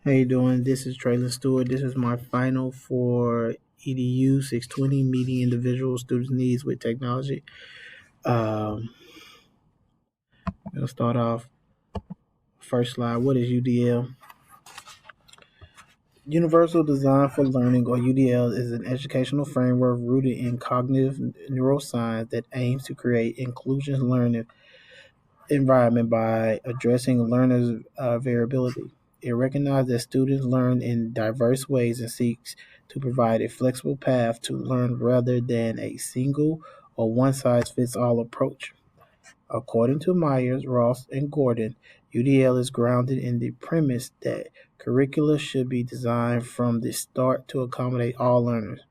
How you doing? This is Traylon Stewart. This is my final for EDU 620, meeting individual students' needs with technology. Um, I'll start off first slide. What is UDL? Universal Design for Learning, or UDL, is an educational framework rooted in cognitive neuroscience that aims to create inclusive learning environment by addressing learners' variability. It recognizes that students learn in diverse ways and seeks to provide a flexible path to learn rather than a single or one size fits all approach. According to Myers, Ross, and Gordon, UDL is grounded in the premise that curricula should be designed from the start to accommodate all learners,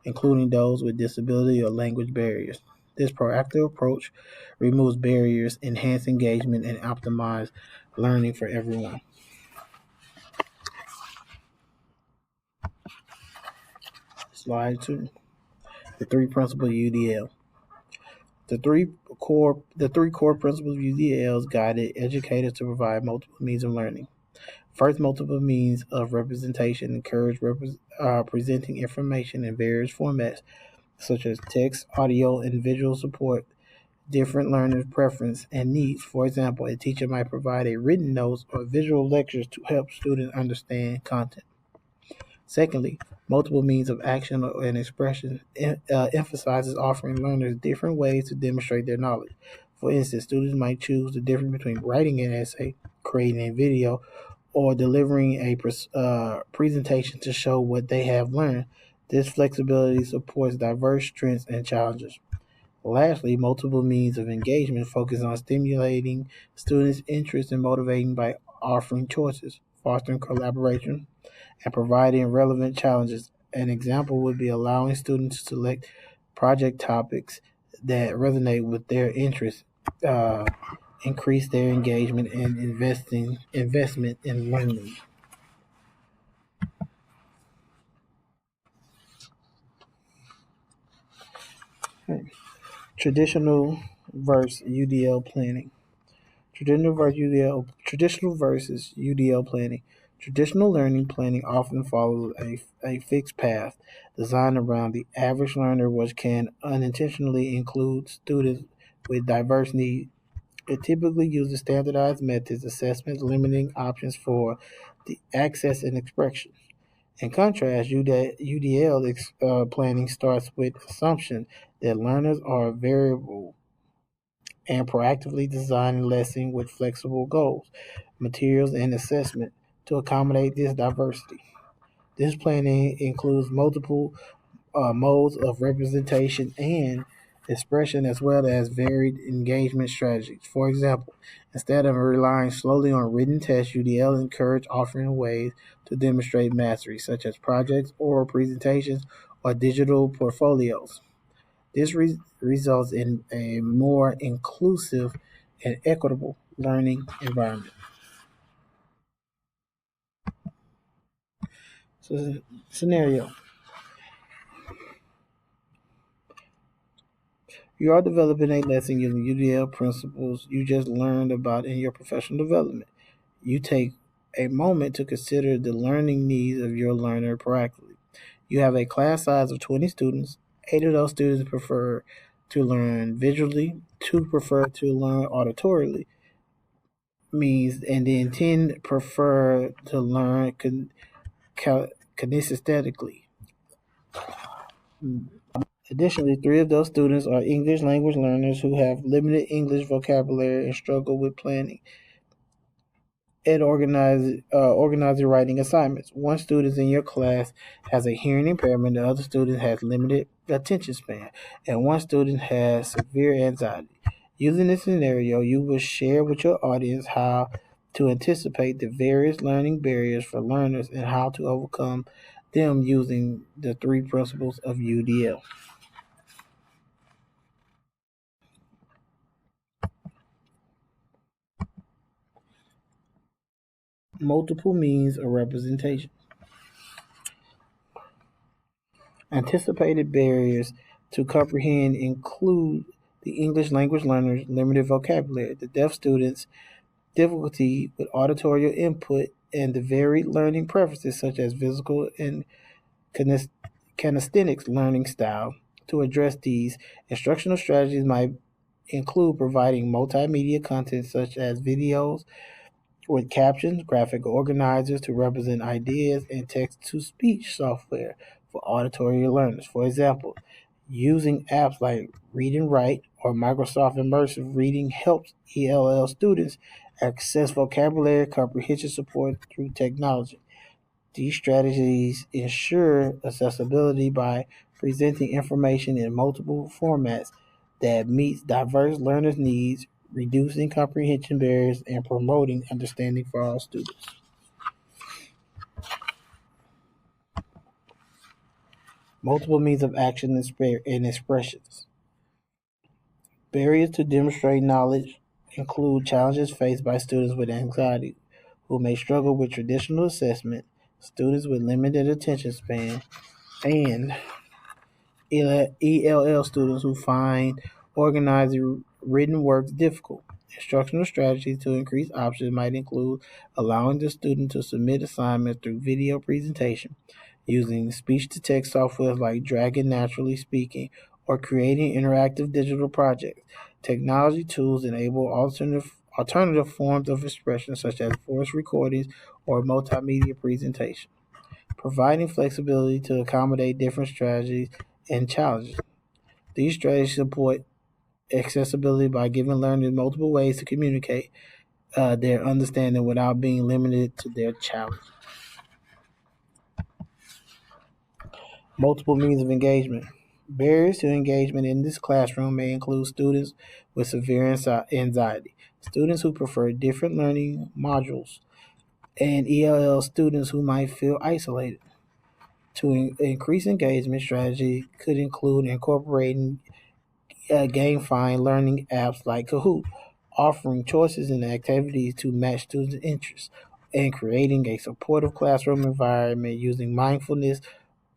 including those with disability or language barriers. This proactive approach removes barriers, enhances engagement, and optimizes learning for everyone. Slide 2. The three principles of UDL. The three core principles of UDLs guided educators to provide multiple means of learning. First, multiple means of representation encourage presenting information in various formats, such as text, audio, and visual support different learners' preference and needs. For example, a teacher might provide a written notes or visual lectures to help students understand content. Secondly, multiple means of action and expression emphasizes offering learners different ways to demonstrate their knowledge. For instance, students might choose the difference between writing an essay, creating a video, or delivering a presentation to show what they have learned. This flexibility supports diverse strengths and challenges. Lastly, multiple means of engagement focus on stimulating students' interest and motivating by offering choices, fostering collaboration, and providing relevant challenges. An example would be allowing students to select project topics that resonate with their interests, uh, increase their engagement, and investment in learning. Traditional versus UDL planning. Traditional versus UDL planning. Traditional learning planning often follows a fixed path designed around the average learner, which can unintentionally include students with diverse needs. It typically uses standardized methods, assessments, limiting options for the access and expression. In contrast, UDL planning starts with assumption that learners are variable and proactively designing lessons with flexible goals, materials, and assessment to accommodate this diversity. This planning includes multiple modes of representation and expression, as well as varied engagement strategies. For example, instead of relying solely on written tests, UDL encourage offering ways to demonstrate mastery, such as projects, oral presentations, or digital portfolios. This results in a more inclusive and equitable learning environment. So, scenario: you are developing a lesson using UDL principles you just learned about in your professional development. You take a moment to consider the learning needs of your learner proactively. You have a class size of 20 students. 8 of those students prefer to learn visually, 2 prefer to learn auditorily, means, and then 10 prefer to learn kinesthetically. Additionally, 3 of those students are English language learners who have limited English vocabulary and struggle with planning and organizing writing assignments. One student in your class has a hearing impairment, the other student has limited attention span, and one student has severe anxiety. Using this scenario, you will share with your audience how to anticipate the various learning barriers for learners and how to overcome them using the three principles of UDL. Multiple means of representation. Anticipated barriers to comprehend include the English language learners' limited vocabulary, the deaf students' difficulty with auditory input, and the varied learning preferences such as physical and kinesthetics learning style. To address these, instructional strategies might include providing multimedia content such as videos with captions, graphic organizers to represent ideas, and text to speech software for auditory learners. For example, using apps like Read and Write or Microsoft Immersive Reading helps ELL students access vocabulary comprehension support through technology. These strategies ensure accessibility by presenting information in multiple formats that meets diverse learners' needs, reducing comprehension barriers, and promoting understanding for all students. Multiple means of action and expressions. Barriers to demonstrate knowledge include challenges faced by students with anxiety who may struggle with traditional assessment, students with limited attention span, and ELL students who find organizing written works difficult. Instructional strategies to increase options might include allowing the student to submit assignments through video presentation, using speech to text software like Dragon Naturally Speaking, or creating interactive digital projects. Technology tools enable alternative forms of expression such as voice recordings or multimedia presentation, providing flexibility to accommodate different strategies and challenges. These strategies support accessibility by giving learners multiple ways to communicate their understanding without being limited to their challenge. Multiple means of engagement. Barriers to engagement in this classroom may include students with severe anxiety, students who prefer different learning modules, and ELL students who might feel isolated. To increase engagement, strategy could include incorporating gamifying learning apps like Kahoot, offering choices and activities to match students' interests, and creating a supportive classroom environment using mindfulness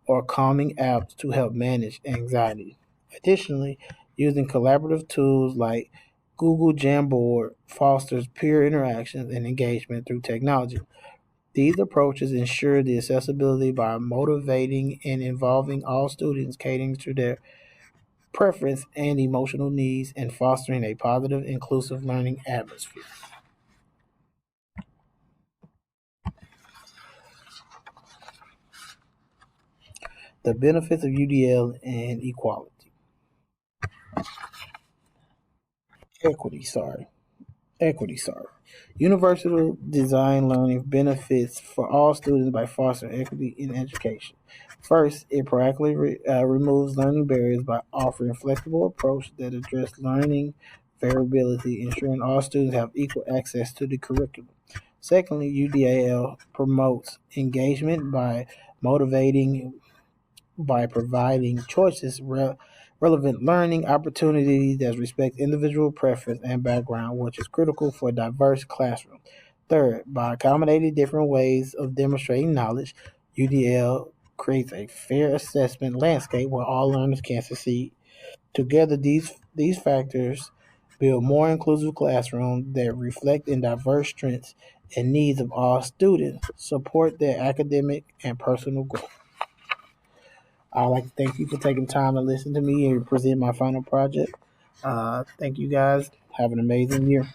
or calming apps to help manage anxiety. Additionally, using collaborative tools like Google Jamboard fosters peer interactions and engagement through technology. These approaches ensure the accessibility by motivating and involving all students, catering to their preference and emotional needs, and fostering a positive, inclusive learning atmosphere. The benefits of UDL and equality. Equity, sorry. Equity, sorry. Universal design learning benefits for all students by fostering equity in education. First, it proactively removes learning barriers by offering flexible approaches that address learning variability, ensuring all students have equal access to the curriculum. Secondly, UDAL promotes engagement motivating by providing relevant learning opportunities that respect individual preference and background, which is critical for a diverse classroom. Third, by accommodating different ways of demonstrating knowledge, UDL creates a fair assessment landscape where all learners can succeed. Together, these factors build more inclusive classrooms that reflect in diverse strengths and needs of all students, support their academic and personal growth. I'd like to thank you for taking time to listen to me and present my final project. Thank you guys. Have an amazing year.